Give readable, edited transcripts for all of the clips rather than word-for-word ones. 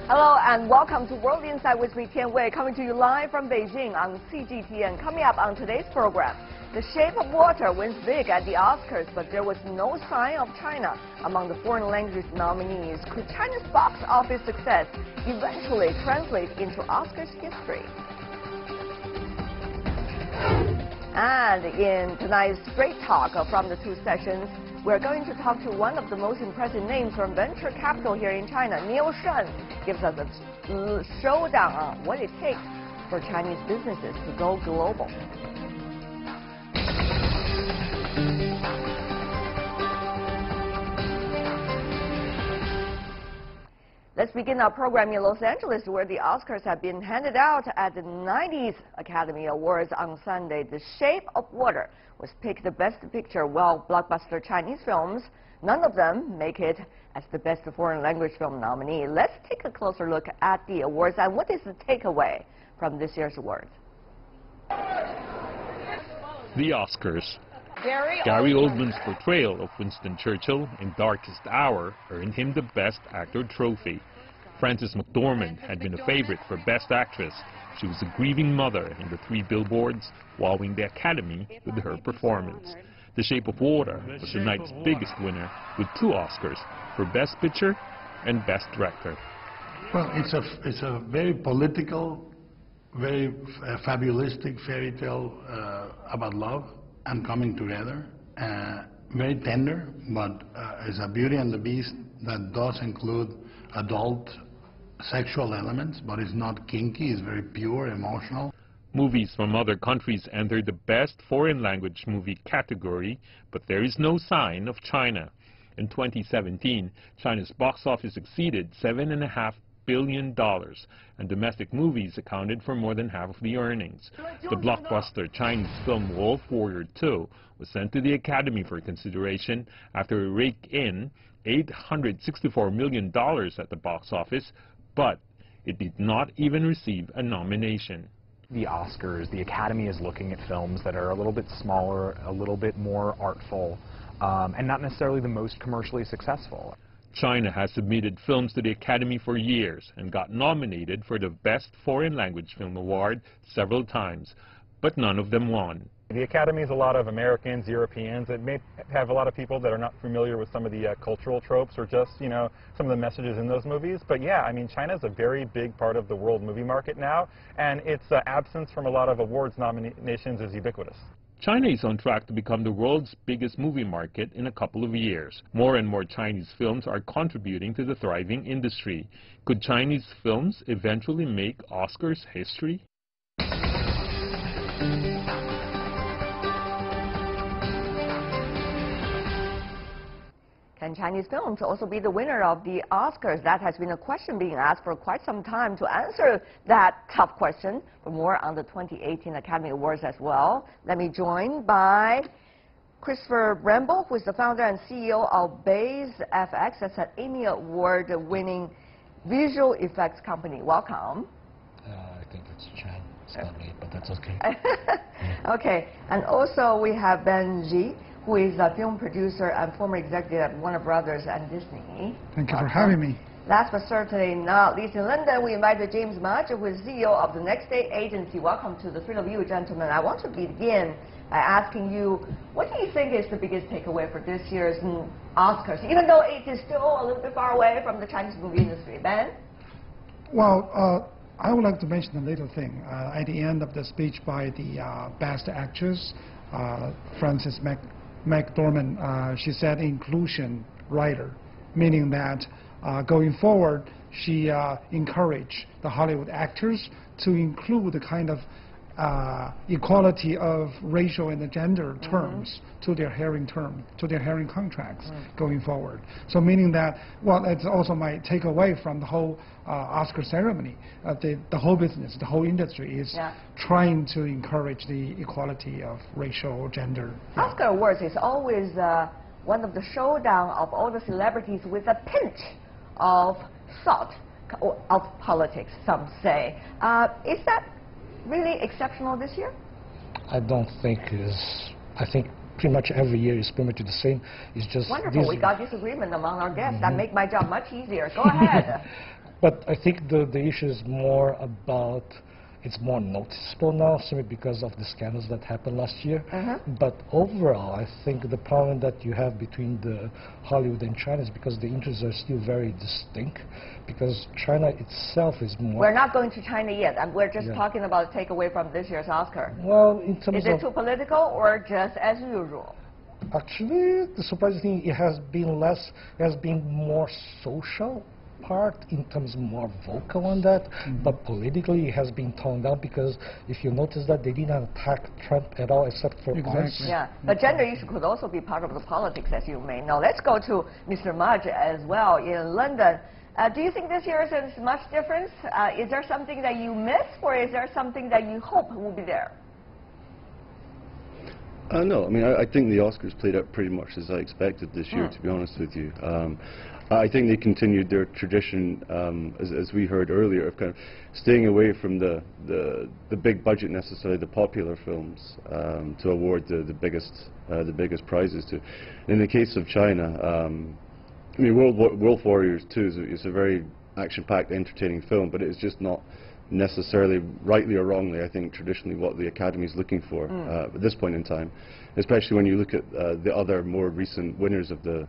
Hello and welcome to World Insight with me, Tian Wei, coming to you live from Beijing on CGTN. Coming up on today's program, The Shape of Water wins big at the Oscars, but there was no sign of China among the foreign language nominees. Could China's box office success eventually translate into Oscars history? And in tonight's Straight Talk from the two sessions, we're going to talk to one of the most impressive names from venture capital here in China. Neil Shen gives us a showdown on what it takes for Chinese businesses to go global. Let's begin our program in Los Angeles, where the Oscars have been handed out at the 90th Academy Awards on Sunday. The Shape of Water was picked the Best Picture, while blockbuster Chinese films, none of them make it as the Best Foreign Language Film nominee. Let's take a closer look at the awards and what is the takeaway from this year's awards. The Oscars. Gary Oldman's portrayal of Winston Churchill in Darkest Hour earned him the Best Actor trophy. Frances McDormand had been a favorite for Best Actress. She was a grieving mother in The Three Billboards, wowing the Academy with her performance. The Shape of Water was the night's biggest winner, with 2 Oscars for Best Picture and Best Director. Well, it's a very political, very fabulistic fairy tale about love and coming together. Very tender, but it's a Beauty and the Beast that does include adult sexual elements, but it's not kinky, it's very pure, emotional. Movies from other countries entered the Best Foreign Language Movie category, but there is no sign of China. In 2017, China's box office exceeded $7.5 billion, and domestic movies accounted for more than half of the earnings. The blockbuster Chinese film Wolf Warrior 2 was sent to the Academy for consideration after it raked in $864 million at the box office, but it did not even receive a nomination. The Oscars, the Academy is looking at films that are a little bit smaller, a little bit more artful, and not necessarily the most commercially successful. China has submitted films to the Academy for years and got nominated for the Best Foreign Language Film Award several times, but none of them won. The Academy is a lot of Americans, Europeans. It may have a lot of people that are not familiar with some of the cultural tropes or just, you know, some of the messages in those movies. But yeah, I mean, China is a very big part of the world movie market now, and its absence from a lot of awards nominations is ubiquitous. China is on track to become the world's biggest movie market in a couple of years. More and more Chinese films are contributing to the thriving industry. Could Chinese films eventually make Oscars history? Can Chinese films also be the winner of the Oscars? That has been a question being asked for quite some time. To answer that tough question, for more on the 2018 Academy Awards as well, let me join by Christopher Bramble, who is the founder and CEO of Base FX. That's an Emmy Award-winning visual effects company. Welcome. I think it's Chen. It's not me, but that's okay. Okay, and also we have Ben Ji, who is a film producer and former executive at Warner Brothers and Disney. Thank you for having me. Last but certainly not least, in London, we invited James Mudge, who is CEO of the Next Day Agency. Welcome to the three of you, gentlemen. I want to begin by asking you, what do you think is the biggest takeaway for this year's Oscars, even though it is still a little bit far away from the Chinese movie industry? Ben? Well, I would like to mention a little thing. At the end of the speech by the Best Actress, Frances McDormand, she said inclusion writer, meaning that going forward, she encouraged the Hollywood actors to include the kind of equality of racial and gender terms to their hearing contracts going forward. So meaning that, well, it's also my takeaway from the whole Oscar ceremony. The whole business, the whole industry is trying to encourage the equality of racial, gender. Oscar Awards is always one of the showdown of all the celebrities with a pinch of salt of politics, some say. Is that really exceptional this year? I don't think it is. I think pretty much every year is pretty much the same. It's just wonderful. We got disagreement among our guests. That make my job much easier. Go ahead. But I think the issue is more about, it's more noticeable now simply because of the scandals that happened last year. But overall, I think the problem that you have between the Hollywood and China is because the interests are still very distinct, because China itself is more... We're not going to China yet, and we're just talking about a takeaway from this year's Oscar. Well, in terms Is it too political or just as usual? Actually, the surprising thing, it has been less, it has been more social part in terms of more vocal on that, but politically it has been toned down, because if you notice that they didn't attack Trump at all except for us. Yeah, but gender issue could also be part of the politics, as you may know. Let's go to Mr. Mudge as well in London. Do you think this year is much difference? Is there something that you miss, or is there something that you hope will be there? No, I mean, I think the Oscars played out pretty much as I expected this year, to be honest with you. I think they continued their tradition, as we heard earlier, of kind of staying away from the big budget, necessarily the popular films, to award the biggest prizes to. In the case of China, I mean, Wolf Warriors 2 is a very action-packed, entertaining film, but it is just not necessarily, rightly or wrongly, I think, traditionally what the Academy is looking for at this point in time, especially when you look at the other more recent winners of the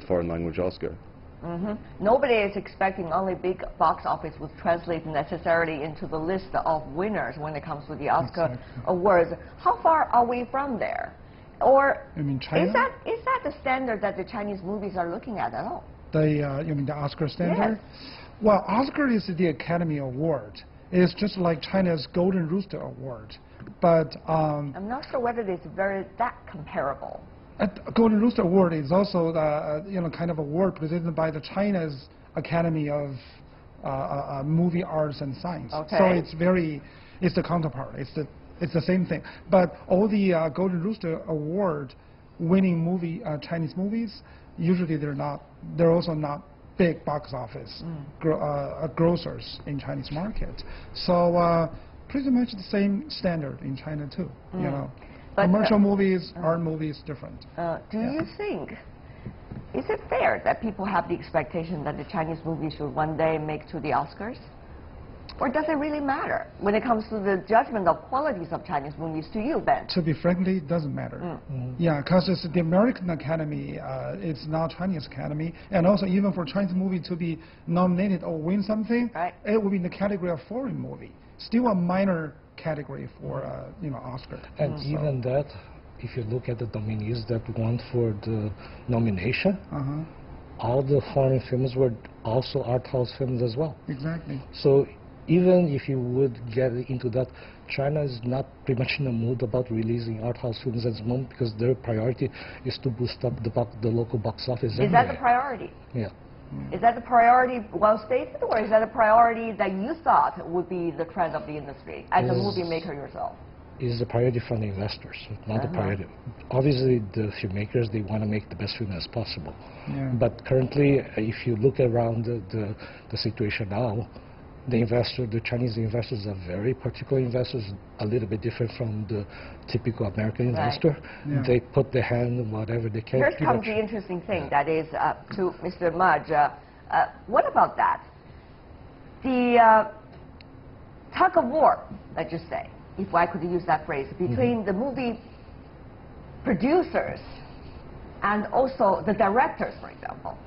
foreign language Oscar. Nobody is expecting only big box office would translate necessarily into the list of winners when it comes to the Oscar awards. How far are we from there? Or you mean China? Is that the standard that the Chinese movies are looking at all? You mean the Oscar standard? Yes. Well, Oscar is the Academy Award. It's just like China's Golden Rooster Award. But I'm not sure whether it's that comparable. Golden Rooster Award is also kind of award presented by the China's Academy of Movie Arts and Science. So it's the counterpart. It's the same thing. But all the Golden Rooster Award winning Chinese movies, usually they're also not big box office grossers in Chinese market. So pretty much the same standard in China too. You know. But commercial movies, art movies, different. Do you think, is it fair that people have the expectation that the Chinese movies should one day make to the Oscars? Or does it really matter when it comes to the judgment of qualities of Chinese movies to you, Ben? To be frankly, it doesn't matter. Yeah, because it's the American Academy, it's not Chinese Academy. And also, even for Chinese movie to be nominated or win something, it will be in the category of foreign movie. Still a minor category for Oscar. And even that, if you look at the nominees that won for the nomination, all the foreign films were also art house films as well. Exactly. So even if you would get into that, China is not pretty much in the mood about releasing art house films at the moment, because their priority is to boost up the local box office. Is that the priority? Yeah. Is that the priority well stated, or is that a priority that you thought would be the trend of the industry as a movie maker yourself? Is the priority from the investors, not the priority. Obviously, the filmmakers, they want to make the best film as possible. But currently, if you look around the situation now, the Chinese investors are very particular investors, a little bit different from the typical American investor. They put their hand in whatever they can. Here comes the interesting thing, that is, to Mr. Mudge. What about that? The tug of war, let's just say, if I could use that phrase, between the movie producers and also the directors, for example.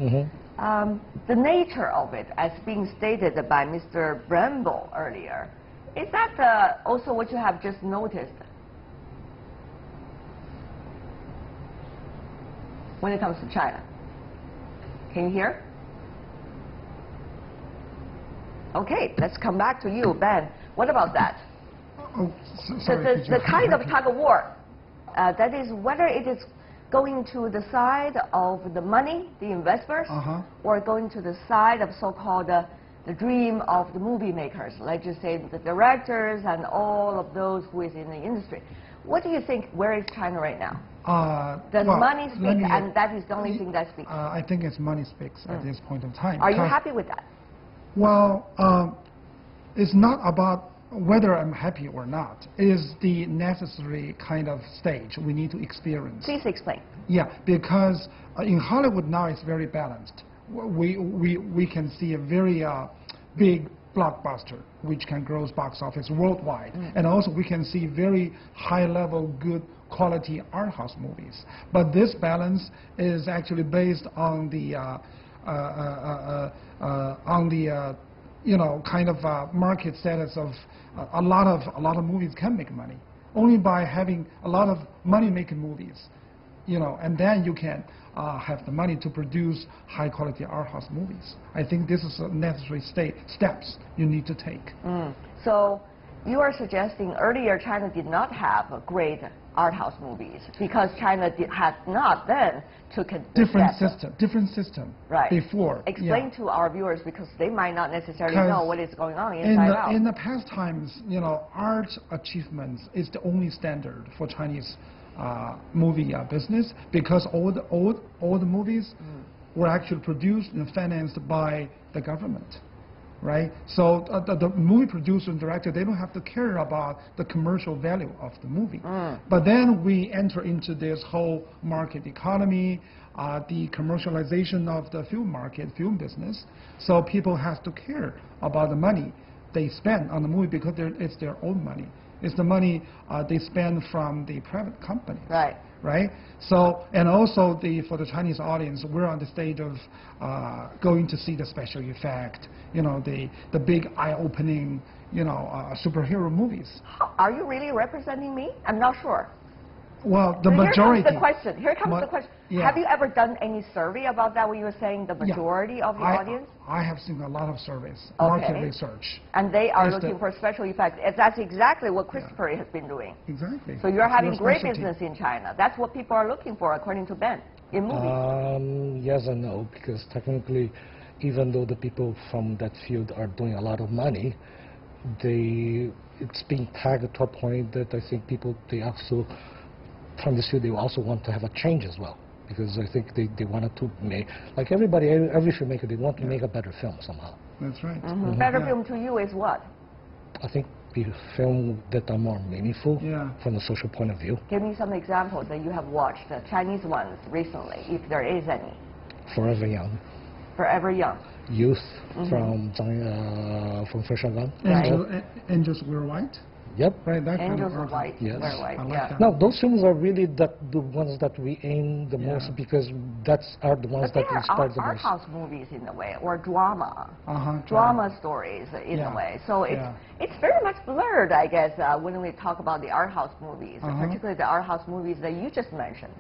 The nature of it, as being stated by Mr. Bramble earlier, is that also what you have just noticed when it comes to China? Can you hear? Okay, let's come back to you, Ben. What about that? Sorry, the kind of tug of war, that is, whether it is going to the side of the money, the investors, or going to the side of so-called the dream of the movie makers, like just say the directors and all of those who is in the industry. What do you think, where is China right now? Does money speak, and that is the only thing that speaks? I think it's money speaks at this point in time. Are you happy with that? Well, it's not about whether I'm happy or not. It is the necessary kind of stage we need to experience. Please explain. Yeah, because in Hollywood now it's very balanced. We can see a very big blockbuster, which can gross box office worldwide. And also we can see very high-level, good quality art house movies. But this balance is actually based on the you know, kind of market status of a lot of movies can make money only by having a lot of money-making movies, you know, and then you can have the money to produce high-quality art house movies. I think this is a necessary steps you need to take. So you are suggesting earlier China did not have a great art house movies because China had not then took a different system right. before. Explain to our viewers because they might not necessarily know what is going on inside out. In the past times, you know, art achievements is the only standard for Chinese movie business because all the movies were actually produced and financed by the government, right? So the movie producer and director, they don't have to care about the commercial value of the movie. But then we enter into this whole market economy, the commercialization of the film market, film business. So people have to care about the money they spend on the movie because it's their own money. It's the money they spend from the private companies. Right. Right? So, and also for the Chinese audience, we're on the stage of going to see the special effect, you know, the big eye-opening, you know, superhero movies. Are you really representing me? I'm not sure. Well, the majority. Here comes the question. Yeah. Have you ever done any survey about that when you were saying the majority of the audience? I have seen a lot of surveys, market research. And they are looking for special effects. That's exactly what Christopher has been doing. Exactly. So you're having great business in China. That's what people are looking for, according to Ben, in movies. Yes and no, because technically, even though the people from that field are doing a lot of money, it's being tagged to a point that I think people, they also, from this field, they also want to have a change as well. Because I think they wanted to make, like everybody, every filmmaker, they want to make a better film somehow. That's right. Better film to you is what? I think the film that are more meaningful from the social point of view. Give me some examples that you have watched, the Chinese ones recently, if there is any. Forever Young. Forever Young. Youth from Fresh Gun. Angels Wear White. Yep. Right, that Angels kind of White. Yes. Wear White. That. Now, those films are really the ones that we aim the most because are the ones that inspire the most. Art house movies in a way, or drama. Drama stories in a way. So it's very much blurred, I guess, when we talk about the art house movies, particularly the art house movies that you just mentioned.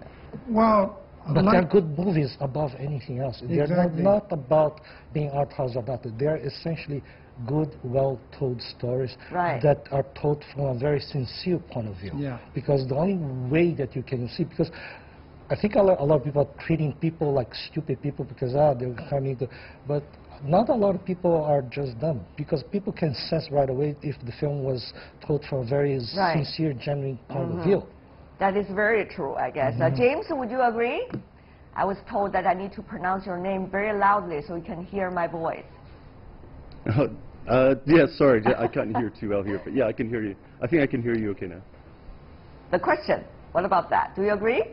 Well, but they're good movies above anything else. They're not about being art house about it. They're essentially good, well-told stories that are told from a very sincere point of view. Because the only way that you can see, because I think a lot of people are treating people like stupid people because they're coming to, but not a lot of people are just dumb because people can sense right away if the film was told from a very sincere, genuine point of view. That is very true, I guess. James, would you agree? I was told that I need to pronounce your name very loudly so you can hear my voice. Yeah, sorry, I can't hear too well here, but yeah, I can hear you. I think I can hear you okay now. The question, what about that? Do you agree?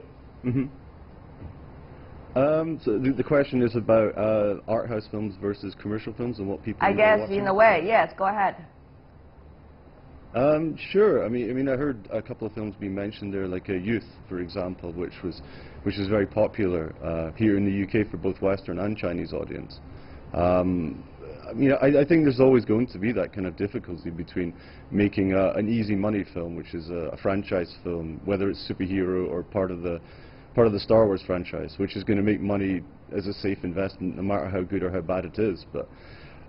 So the question is about art house films versus commercial films and what people I guess in a way, yes, go ahead. Sure. I mean, I heard a couple of films being mentioned there, like Youth, for example, which is very popular here in the UK for both Western and Chinese audience. I mean, I think there's always going to be that kind of difficulty between making an easy money film, which is a franchise film, whether it's superhero or part of the Star Wars franchise, which is going to make money as a safe investment, no matter how good or how bad it is. But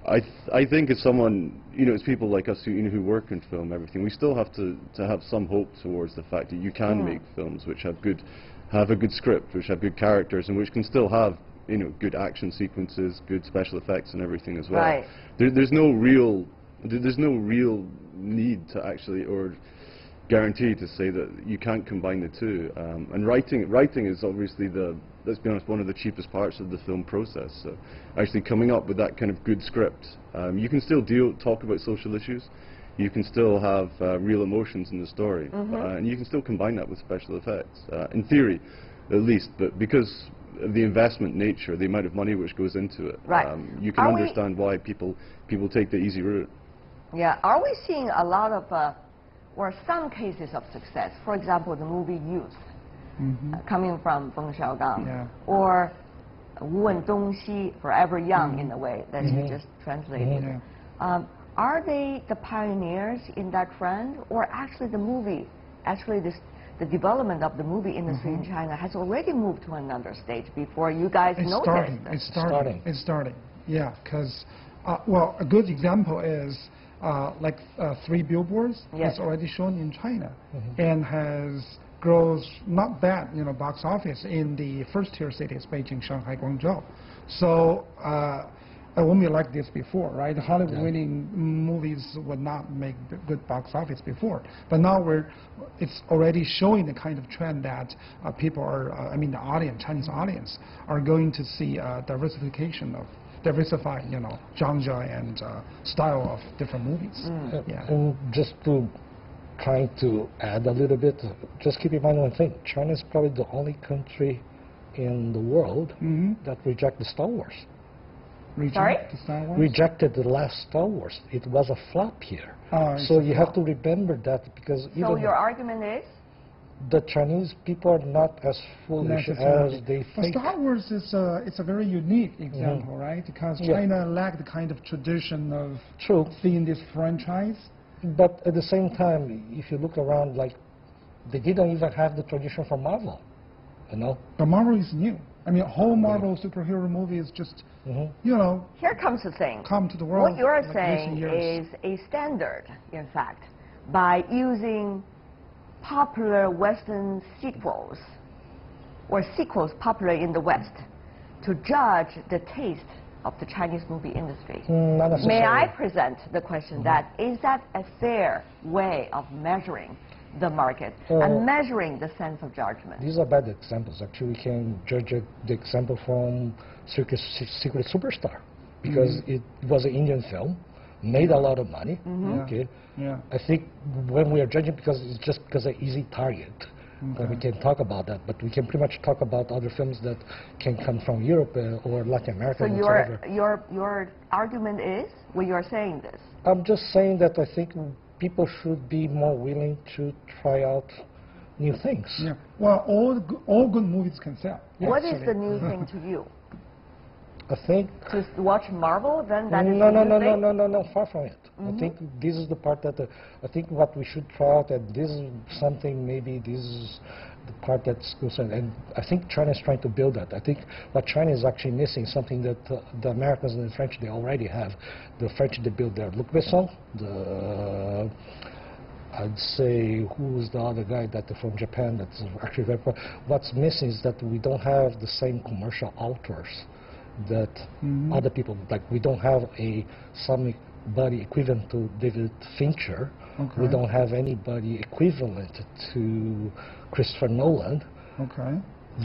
I think as someone, you know, as people like us who work in film, everything, we still have to have some hope towards the fact that you can make films which have a good script, which have good characters, and which can still have, you know, good action sequences, good special effects, and everything as well. There's no real need to actually or guarantee to say that you can't combine the two. And writing is obviously let's be honest, one of the cheapest parts of the film process. So actually coming up with that kind of good script, you can still talk about social issues, you can still have real emotions in the story, and you can still combine that with special effects, in theory at least. But because the investment nature, the amount of money which goes into it, Right. you can understand why people take the easy route. Yeah. Are we seeing a lot of, or some cases of success? For example, the movie Youth, coming from Feng Xiaogang, or Wu Wen Dongxi, Forever Young, in a way that you just translated. Are they the pioneers in that trend, or actually the movie, the development of the movie industry in China has already moved to another stage before you guys noticed? It's starting. Yeah, because well, a good example is like 3 Billboards is already shown in China and has grows not bad, box office in the first-tier cities, Beijing, Shanghai, Guangzhou. So it won't be like this before, right? Hollywood-winning movies would not make good box office before, but now it's already showing the kind of trend that people are, the audience, Chinese audience, are going to see diversified, genre and style of different movies. And just to trying to add a little bit, just keep in mind one thing: China is probably the only country in the world that rejected Star Wars. Rejected the last Star Wars. It was a flop here. So you have to remember that, because even so your argument is? The Chinese people are not as foolish as they think. Star Wars is it's a very unique example, right? Because China lacked the kind of tradition of seeing this franchise. But at the same time, if you look around, like, they didn't even have the tradition for Marvel, But Marvel is new. A whole Marvel superhero movie is just, Here comes the thing. Come to the world. What you're saying is a standard, in fact, by using popular Western sequels, or sequels popular in the West, to judge the taste of the Chinese movie industry. Not necessarily. May I present the question is that a fair way of measuring the market and measuring the sense of judgment? These are bad examples. Actually, we can judge the example from Secret Superstar, because it was an Indian film, made a lot of money. I think when we are judging, because it's just because an easy target, we can talk about that, but we can pretty much talk about other films that can come from Europe or Latin America. So your argument is, when you are saying this? I'm just saying that I think people should be more willing to try out new things. Well, all good movies can sell. What is the new thing to you? I think to watch Marvel, then that is no, far from it. I think this is the part that I think what we should try out, and this is something, maybe this is the part that's concerned, and I think China is trying to build that. I think what China is actually missing, something that the Americans and the French, they already have. The French, they build their Luc Besson, I'd say, who's the other guy from Japan that's actually very popular. What's missing is that we don't have the same commercial authors that other people, like, we don't have somebody equivalent to David Fincher. We don't have anybody equivalent to Christopher Nolan.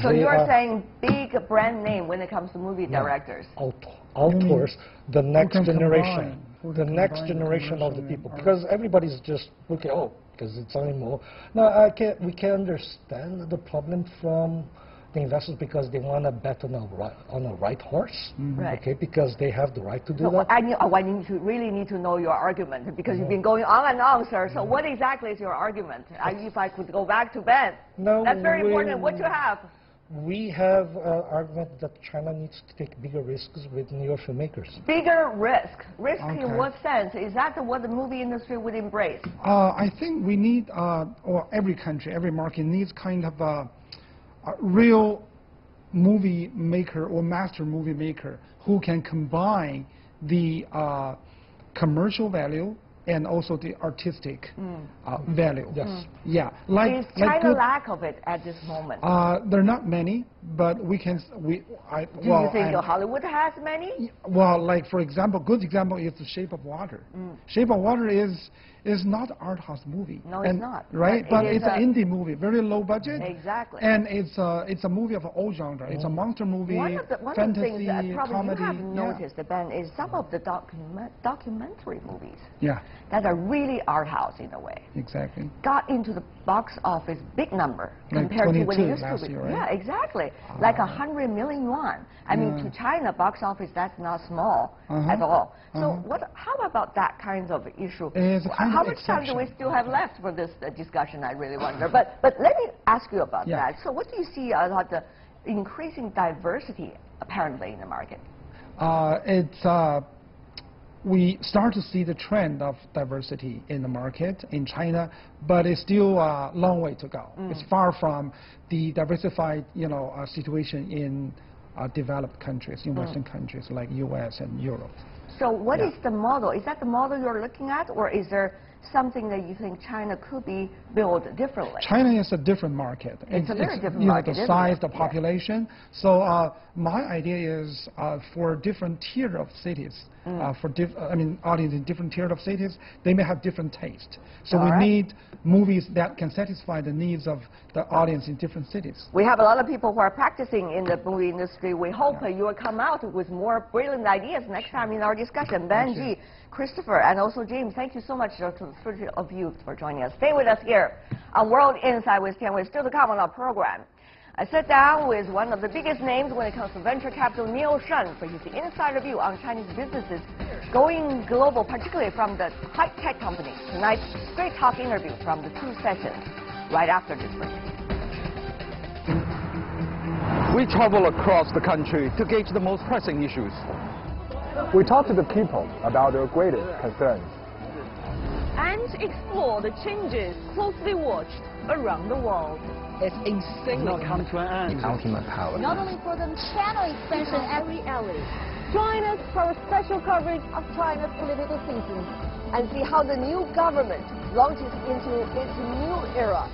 So you're saying big brand name when it comes to movie directors? Authors, the next generation. The next generation of the people. Because everybody's just looking, because it's only more. No, we can understand the problem from the investors, because they want to bet on a right horse, because they have the right to do that. I really need to know your argument, because you've been going on and on, sir. So what exactly is your argument? If I could go back to Ben. That's very important. What you have? We have an argument that China needs to take bigger risks with newer filmmakers. Bigger risk? Risk in what sense? Is that what the movie industry would embrace? I think we need, or every country, every market needs kind of a real movie maker or master movie maker who can combine the commercial value and also the artistic value. Yes. Is China lack of it at this moment? There are not many, but we can. Do you think Hollywood has many? Well, like, for example, good example is The Shape of Water. Shape of Water is not an art house movie. No, it's not. Right, but it's an indie movie, very low budget. Exactly. And it's a movie of all genre. It's a monster movie, fantasy, one of the things that probably comedy. you have noticed, Ben, is some of the documentary movies. that are really art house in a way. Exactly. Got into the box office big number Like compared to when it 22 used to last be. year, right? Yeah, exactly. Like 100 million yuan. I mean, to China, box office, that's not small at all. So how about that kind of issue? It's a kind how of much time do we exception. still have left for this discussion, I really wonder. But let me ask you about that. So what do you see about the increasing diversity, apparently, in the market? We start to see the trend of diversity in the market in China, but it's still a long way to go. It's far from the diversified, situation in developed countries, in Western countries like U.S. and Europe. So what is the model? Is that the model you're looking at, or is there something that you think China could be built differently? China is a different market. It's a very different market, the size, the population. So my idea is for different tier of cities, audience in different tier of cities, they may have different taste. So we need movies that can satisfy the needs of the audience in different cities. We have a lot of people who are practicing in the movie industry. We hope you will come out with more brilliant ideas next time in our discussion. Benji, Christopher, and also James, thank you so much to the three of you for joining us. Stay with us here on World Insight with Tian Wei. Still to come on our program. I sat down with one of the biggest names when it comes to venture capital, Neil Shen, for his insider view on Chinese businesses going global, particularly from the high-tech companies. Tonight's straight talk interview from the 2 sessions, right after this break. We travel across the country to gauge the most pressing issues. We talk to the people about their greatest concerns. And explore the changes closely watched around the world. It's a signal come to an end. Ultimate power. Not only for the channel expansion every alley. Join us for our special coverage of China's political season and see how the new government launches into its new era.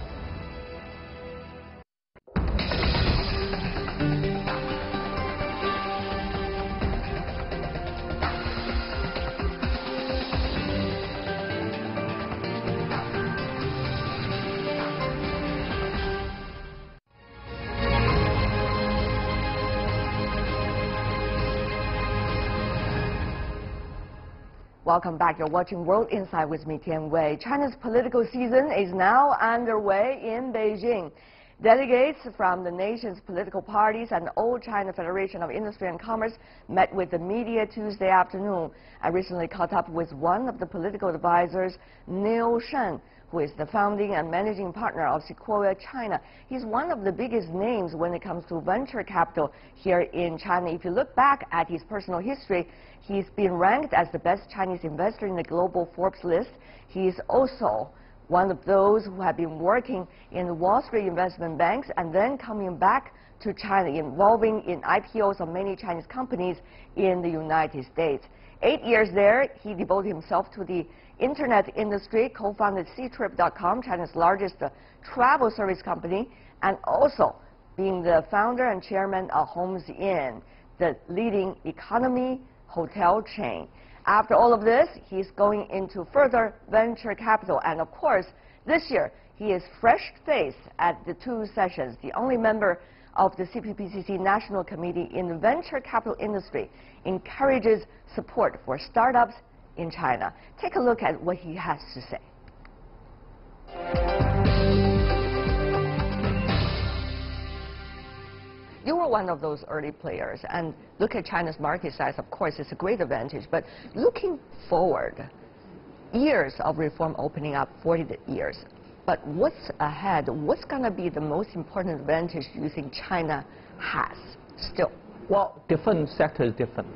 Welcome back. You're watching World Insight with me, Tian Wei. China's political season is now underway in Beijing. Delegates from the nation's political parties and the All China Federation of Industry and Commerce met with the media Tuesday afternoon. I recently caught up with one of the political advisors, Neil Shen, who is the founding and managing partner of Sequoia China. He's one of the biggest names when it comes to venture capital here in China. If you look back at his personal history, he's been ranked as the best Chinese investor in the global Forbes list. He's also one of those who have been working in the Wall Street investment banks and then coming back to China, involving in IPOs of many Chinese companies in the United States. 8 years there, he devoted himself to the internet industry, co-founded Ctrip.com, China's largest travel service company, and also being the founder and chairman of Homes Inn, the leading economy hotel chain. After all of this, he's going into further venture capital. And of course, this year, he is fresh-faced at the 2 sessions, the only member of the CPPCC National Committee in the venture capital industry, encourages support for startups in China. Take a look at what he has to say. You were one of those early players, and look at China's market size. Of course, it's a great advantage. But looking forward, years of reform opening up, 40 years. But what's ahead? What's going to be the most important advantage you think China has still? Well, different sectors different.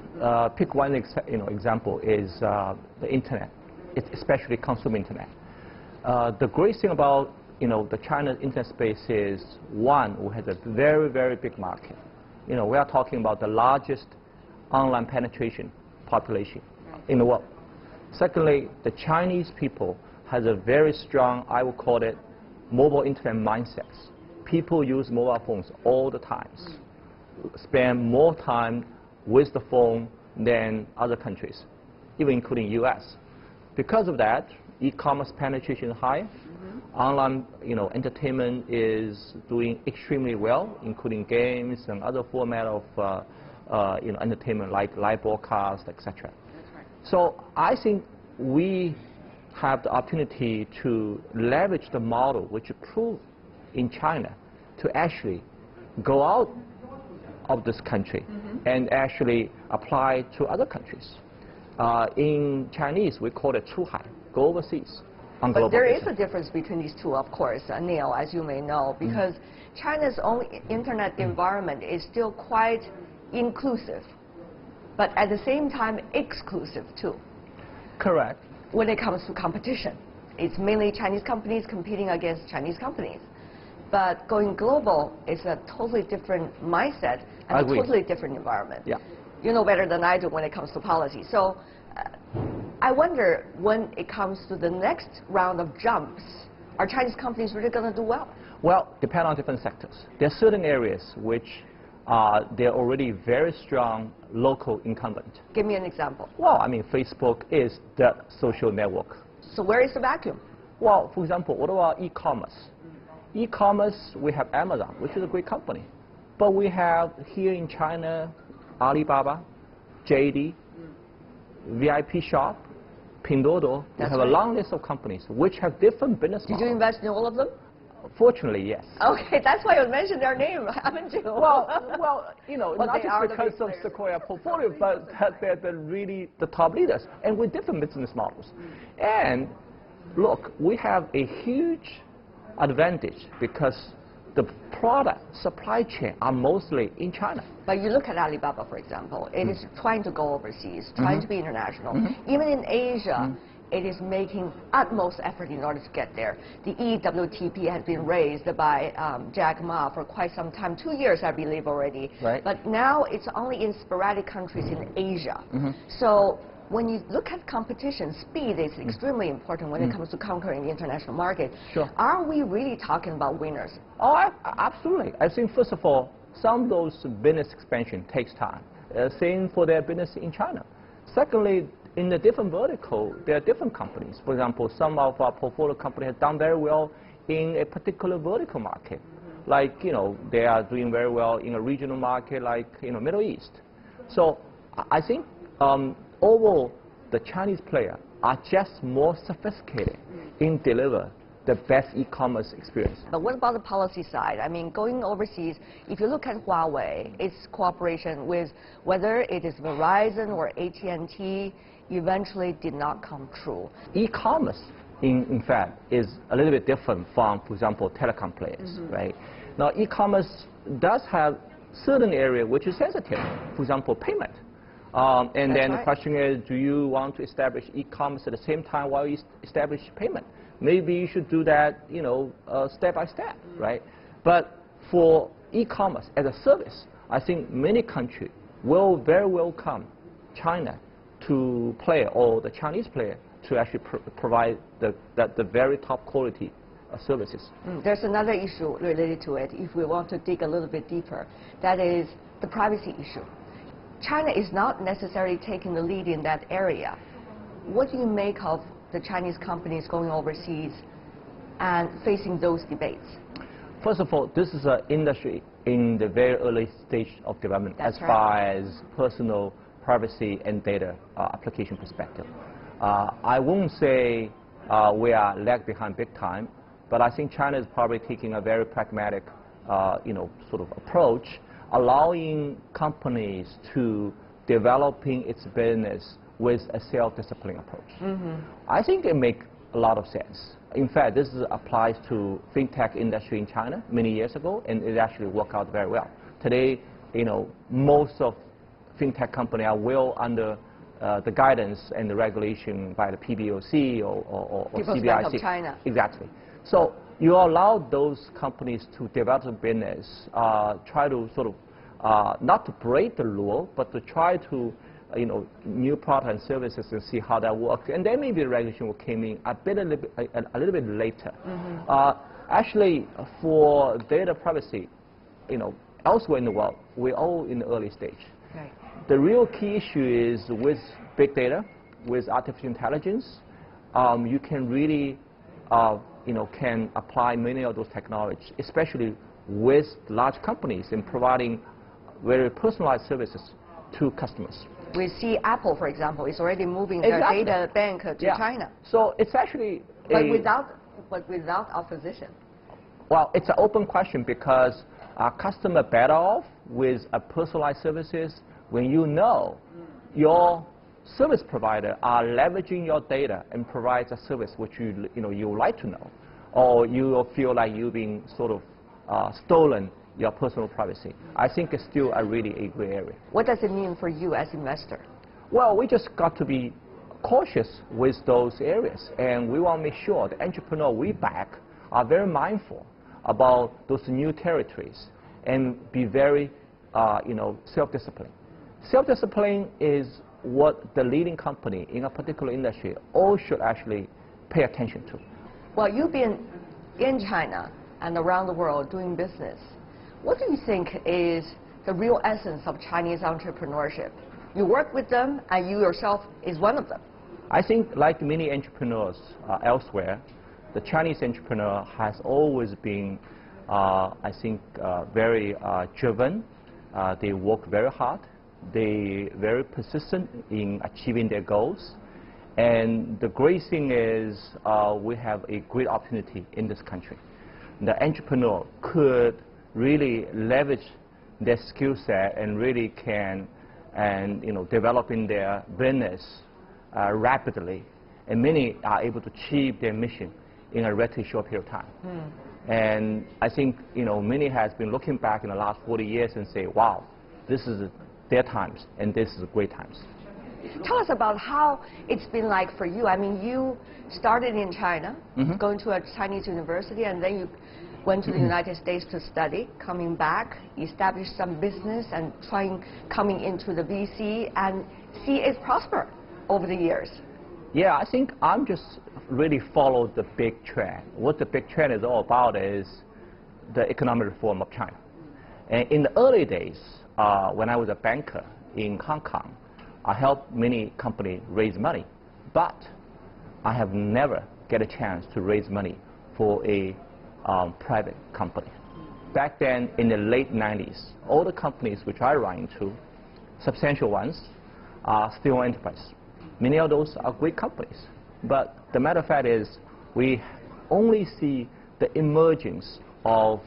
Pick one example is the internet, especially consumer internet. The great thing about the China internet space is, one, we have a very, very big market. We are talking about the largest online penetration population in the world. Secondly, the Chinese people has a very strong, I would call it, mobile internet mindset. People use mobile phones all the time, spend more time with the phone than other countries, even including US. Because of that, e-commerce penetration is high. Online, entertainment is doing extremely well, including games and other format of, entertainment like live broadcast, etc. So I think we have the opportunity to leverage the model which proved in China to actually go out of this country and actually apply to other countries. In Chinese, we call it 出海, go overseas. But there is a difference between these two, of course, Neil, as you may know, because China's own internet environment is still quite inclusive, but at the same time exclusive too. Correct. When it comes to competition, it's mainly Chinese companies competing against Chinese companies. But going global is a totally different mindset and a totally different environment. Yeah. You know better than I do when it comes to policy. So I wonder, when it comes to the next round of jumps, are Chinese companies really going to do well? Well, depend on different sectors. There are certain areas which they're already very strong local incumbent. Give me an example. Well, I mean, Facebook is the social network. So where is the vacuum? Well, for example, what about e-commerce? E-commerce, we have Amazon, which is a great company. But we have here in China, Alibaba, JD, VIP Shop, Pinduoduo. We have a long list of companies which have different business models. Did you invest in all of them? Fortunately, yes. Okay, that's why you mentioned their name, haven't you? Well, you know, not just because of Sequoia portfolio, but they're really the top leaders, and with different business models. And look, we have a huge advantage because the product supply chain are mostly in China. But you look at Alibaba, for example, it is trying to go overseas, trying to be international. Even in Asia, it is making utmost effort in order to get there. The EWTP has been raised by Jack Ma for quite some time, 2 years, I believe, already. Right. But now it's only in sporadic countries in Asia. So when you look at competition, speed is extremely important when it comes to conquering the international market. Sure. Are we really talking about winners? Oh, absolutely. I think, first of all, some of those business expansion takes time. Same for their business in China. Secondly, in the different vertical, there are different companies. For example, some of our portfolio companies have done very well in a particular vertical market. Like, you know, they are doing very well in a regional market like, you know, Middle East. So I think overall, the Chinese players are just more sophisticated in deliver the best e-commerce experience. But what about the policy side? I mean, going overseas, if you look at Huawei, its cooperation with whether it is Verizon or AT&T eventually did not come true. E-commerce, in fact, is a little bit different from, for example, telecom players, right? Now, e-commerce does have certain area which is sensitive, for example, payment. And then the question is, do you want to establish e-commerce at the same time while you establish payment? Maybe you should do that, you know, step by step, right? But for e-commerce as a service, I think many countries will very welcome China to play, or the Chinese player to actually provide the very top quality services. There's another issue related to it, if we want to dig a little bit deeper. That is the privacy issue. China is not necessarily taking the lead in that area. What do you make of the Chinese companies going overseas and facing those debates? First of all, this is an industry in the very early stage of development as far as personal privacy and data application perspective. I won't say we are lag behind big time, but I think China is probably taking a very pragmatic, you know, sort of approach, allowing companies to developing its business with a self-discipline approach. I think it makes a lot of sense. In fact, this applies to fintech industry in China many years ago, and it actually worked out very well. Today, you know, most of fintech companies are well under the guidance and the regulation by the PBOC or People's CBIC. Bank of China. Exactly. So you allow those companies to develop a business, try to sort of not to break the law, but to try to, you know, new product and services and see how that works. And then maybe the regulation will come in a little bit later. Actually, for data privacy, you know, elsewhere in the world, we're all in the early stage. Right. The real key issue is with big data, with artificial intelligence, you can really, you know, can apply many of those technologies, especially with large companies in providing very personalized services to customers. We see Apple, for example, is already moving their data bank to China. So it's actually but without opposition. Well, it's an open question because are customers better off with a personalized services when you know your service provider are leveraging your data and provides a service which you like to know, or you feel like you've been sort of stolen your personal privacy? I think it's still a really gray area. What does it mean for you as investor? Well, we just got to be cautious with those areas, and we want to make sure the entrepreneurs we back are very mindful about those new territories and be very, self-disciplined. Self-discipline is what the leading company in a particular industry all should actually pay attention to. Well, you've been in China and around the world doing business. What do you think is the real essence of Chinese entrepreneurship? You work with them, and you yourself is one of them. I think, like many entrepreneurs elsewhere, the Chinese entrepreneur has always been, very driven. They work very hard. They very persistent in achieving their goals. And the great thing is we have a great opportunity in this country. The entrepreneur could really leverage their skill set and really can developing their business rapidly, and many are able to achieve their mission in a relatively short period of time. And I think many has been looking back in the last 40 years and say, wow, this is their times and this is great times. Tell us about how it's been like for you. I mean, you started in China, going to a Chinese university, and then you went to the United States to study, coming back, established some business, and coming into the VC, and see it prosper over the years. Yeah, I think I'm just really followed the big trend. What the big trend is all about is the economic reform of China. And in the early days, when I was a banker in Hong Kong, I helped many companies raise money, but I have never get a chance to raise money for a private company. Back then, in the late 90s, all the companies which I run into, substantial ones, are still enterprise. Many of those are great companies. But the matter of fact is, we only see the emergence of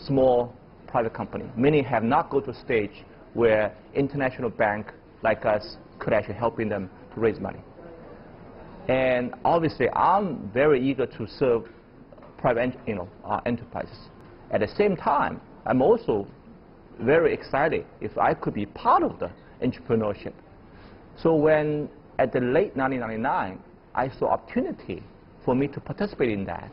small private companies. Many have not gone to a stage where international bank like us could actually helping them to raise money. And obviously, I'm very eager to serve private enterprises. At the same time, I'm also very excited if I could be part of the entrepreneurship. So when, at the late 1999, I saw opportunity for me to participate in that.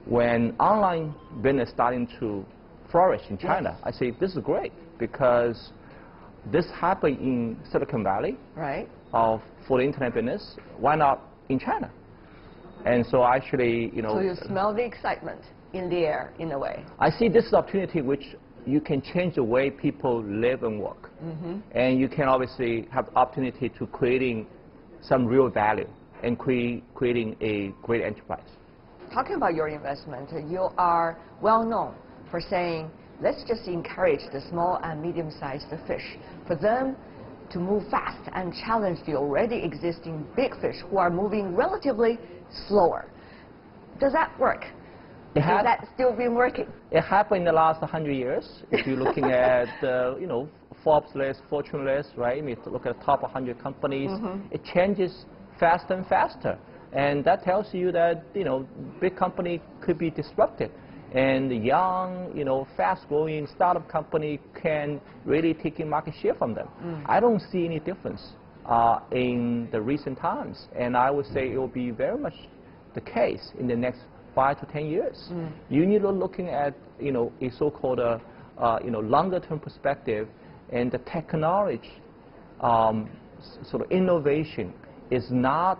When online business starting to flourish in China, I say this is great because this happened in Silicon Valley, right? For the internet business. Why not in China? And so actually, So you smell the excitement in the air, in a way. I see this opportunity which you can change the way people live and work. And you can obviously have the opportunity to creating some real value and creating a great enterprise. Talking about your investment, you are well known for saying, let's just encourage the small and medium-sized fish, for them to move fast and challenge the already existing big fish who are moving relatively slower. Does that work? Has that still been working? It happened in the last 100 years. If you're looking at, Forbes list, Fortune list, right? If you look at the top 100 companies, it changes faster and faster. And that tells you that, big company could be disrupted. And the young, fast-growing startup company can really take in market share from them. I don't see any difference in the recent times. And I would say it will be very much the case in the next 5 to 10 years. You need to looking at, a so-called, longer-term perspective, and the technology, sort of innovation is not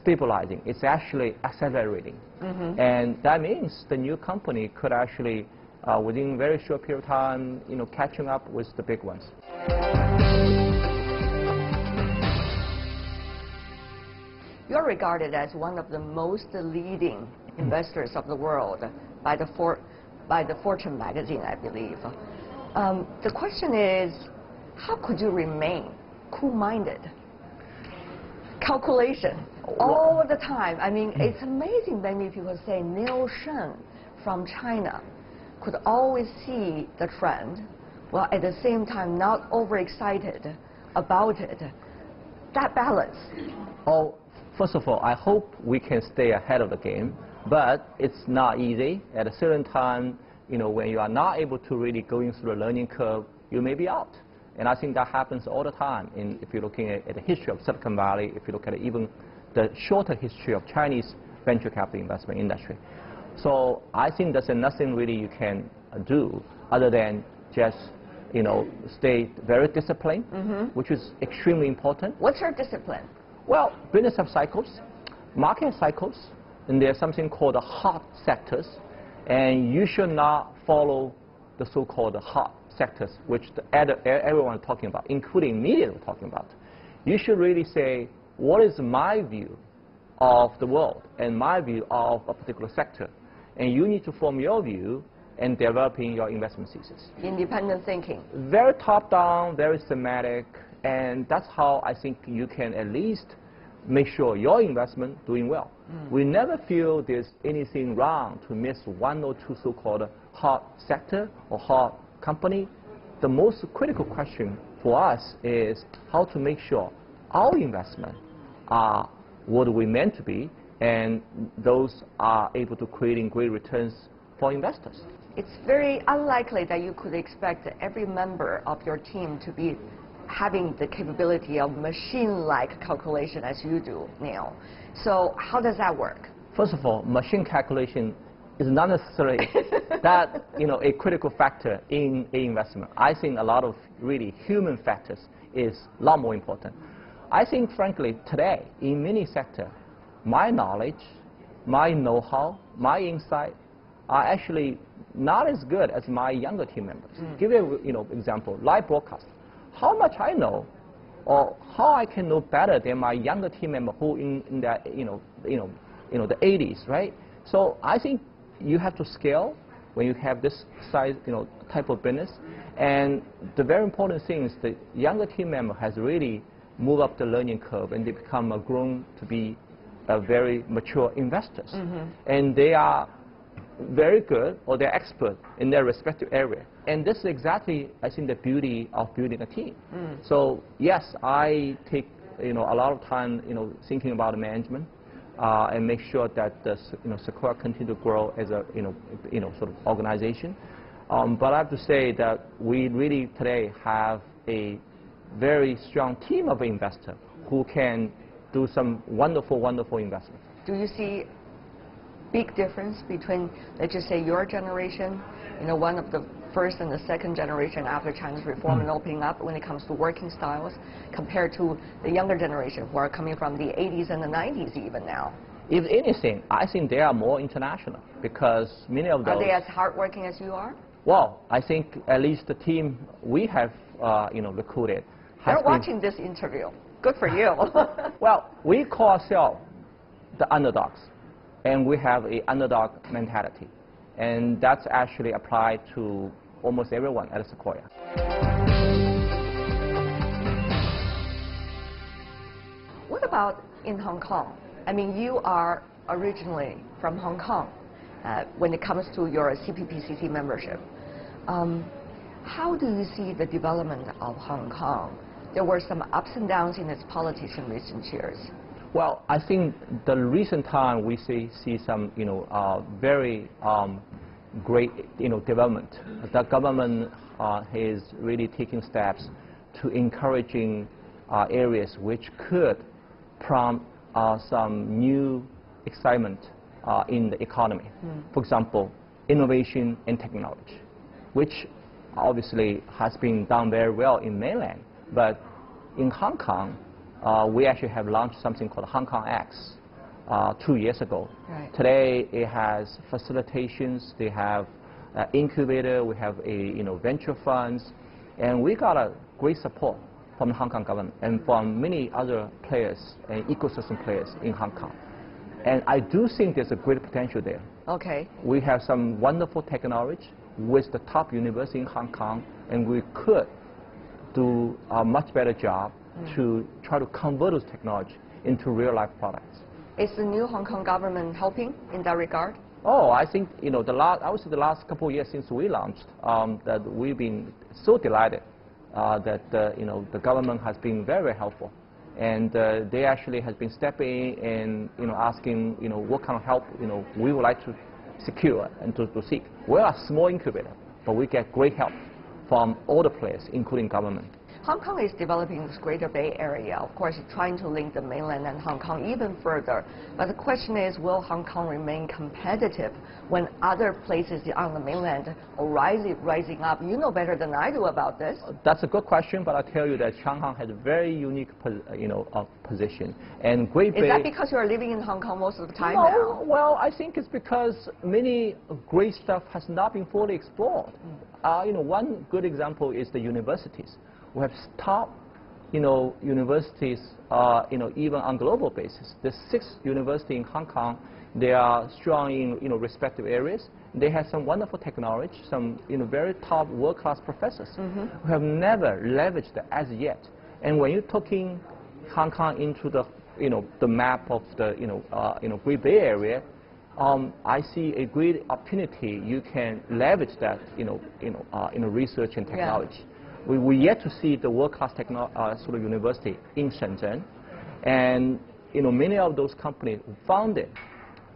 stabilizing. It's actually accelerating. And that means the new company could actually, within a very short period of time, catching up with the big ones. You're regarded as one of the most leading investors of the world by the Fortune magazine, I believe. The question is, how could you remain cool-minded. Calculation all the time. I mean, it's amazing. Many people say Neil Shen from China could always see the trend, while at the same time not overexcited about it. That balance. Oh, first of all, I hope we can stay ahead of the game, but it's not easy. At a certain time, you know, when you are not able to really going through the learning curve, you may be out. And I think that happens all the time. If you're looking at the history of Silicon Valley, if you look at even the shorter history of Chinese venture capital investment industry. So I think there's nothing really you can do other than just, you know, stay very disciplined, which is extremely important. What's your discipline? Well, business have cycles, market cycles, and there's something called the hot sectors, and you should not follow the so-called hot sectors, which everyone is talking about, including media are talking about. You should really say, what is my view of the world and my view of a particular sector? And you need to form your view and developing your investment thesis. Independent thinking. Very top-down, very thematic, and that's how I think you can at least make sure your investment doing well. We never feel there's anything wrong to miss one or two so-called hot sector or hot company. The most critical question for us is how to make sure our investment are what we meant to be, and those are able to creating great returns for investors. It's very unlikely that you could expect every member of your team to be having the capability of machine-like calculation as you do, Neil. So how does that work? First of all, machine calculation is not necessarily that, you know, a critical factor in an investment. I think a lot of really human factors is a lot more important. I think, frankly, today, in many sectors, my knowledge, my know-how, my insight are actually not as good as my younger team members. Give you a, example, live broadcast. How much I know, or how I can know better than my younger team member who in the the 80s, right? So I think you have to scale when you have this size, type of business. And the very important thing is the younger team member has really moved up the learning curve, and they become grown to be very mature investors. And they are very good, or they're expert in their respective area. And this is exactly, I think, the beauty of building a team. So yes, I take a lot of time thinking about the management and make sure that the Sequoia continue to grow as a sort of organization. But I have to say that we really today have a very strong team of investors who can do some wonderful, wonderful investments. Do you see big difference between, let's just say, your generation, one of the first and the second generation after China's reform and opening up when it comes to working styles, compared to the younger generation who are coming from the 80s and the 90s even now? If anything, I think they are more international, because many of those... Are they as hardworking as you are? Well, I think at least the team we have recruited They're watching this interview. Good for you. Well, we call ourselves the underdogs, and we have an underdog mentality. And that's actually applied to almost everyone at Sequoia. What about in Hong Kong? I mean, you are originally from Hong Kong when it comes to your CPPCC membership. How do you see the development of Hong Kong? There were some ups and downs in its politics in recent years. Well, I think the recent time we see some, very great, development. The government is really taking steps to encouraging areas which could prompt some new excitement in the economy. For example, innovation and technology, which obviously has been done very well in mainland. But in Hong Kong, we actually have launched something called Hong Kong X 2 years ago. Right. Today, it has facilitations. They have incubator. We have venture funds, and we got a great support from the Hong Kong government and from many other players and ecosystem players in Hong Kong. And I do think there's a great potential there. Okay. We have some wonderful technology with the top university in Hong Kong, and we could do a much better job to try to convert those technology into real-life products. Is the new Hong Kong government helping in that regard? Oh, I think, you know, I would say the last couple of years since we launched, that we've been so delighted that, you know, the government has been very, very helpful. And they actually has been stepping in and, you know, asking, you know, what kind of help, you know, we would like to secure and to seek. We're a small incubator, but we get great help from all the players, including government. Hong Kong is developing this Greater Bay Area, of course, trying to link the mainland and Hong Kong even further. But the question is, will Hong Kong remain competitive when other places on the mainland are rising up? You know better than I do about this. That's a good question, but I tell you that Shanghai has a very unique, position. And Great Bay. Is that because you are living in Hong Kong most of the time no, now? Well, I think it's because many great stuff has not been fully explored. You know, one good example is the universities. We have top, you know, universities, you know, even on global basis. The 6 universities in Hong Kong, they are strong in, you know, respective areas. They have some wonderful technology, some, you know, very top world-class professors who have never leveraged that as yet. And when you're talking Hong Kong into the, you know, the map of the, you know, Great Bay Area, I see a great opportunity. You can leverage that, in research and technology. Yeah. We yet to see the world-class sort of university in Shenzhen, and, you know, many of those companies founded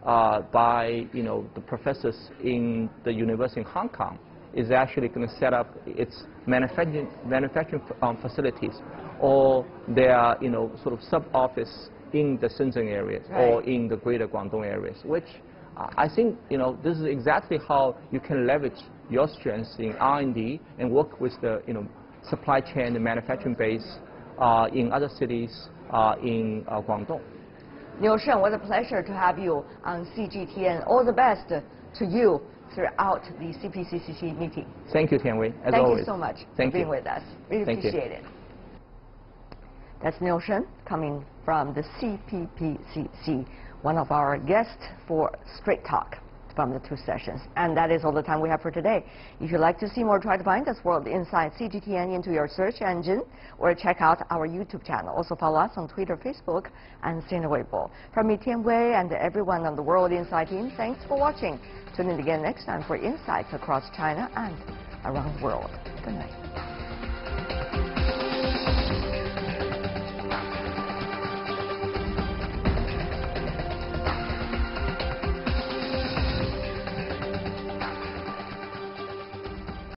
by, you know, the professors in the university in Hong Kong is actually going to set up its manufacturing facilities or their, you know, sort of sub-office in the Shenzhen areas or in the greater Guangdong areas, which I think, you know, this is exactly how you can leverage your strengths in R&D and work with the, you know, supply chain and manufacturing base in other cities in Guangdong. Neil Shen, what a pleasure to have you on CGTN. All the best to you throughout the CPCCC meeting. Thank you, Tianwei, as always. Thank you so much for being with us. Really appreciate it. That's Neil Shen coming from the CPPCC, one of our guests for Straight Talk from the 2 sessions. And that is all the time we have for today. If you'd like to see more, try to find us World Inside CGTN into your search engine or check out our YouTube channel. Also follow us on Twitter, Facebook, and Sina Weibo. From me, Tianwei, and everyone on the World Inside team, thanks for watching. Tune in again next time for insights across China and around the world. Good night.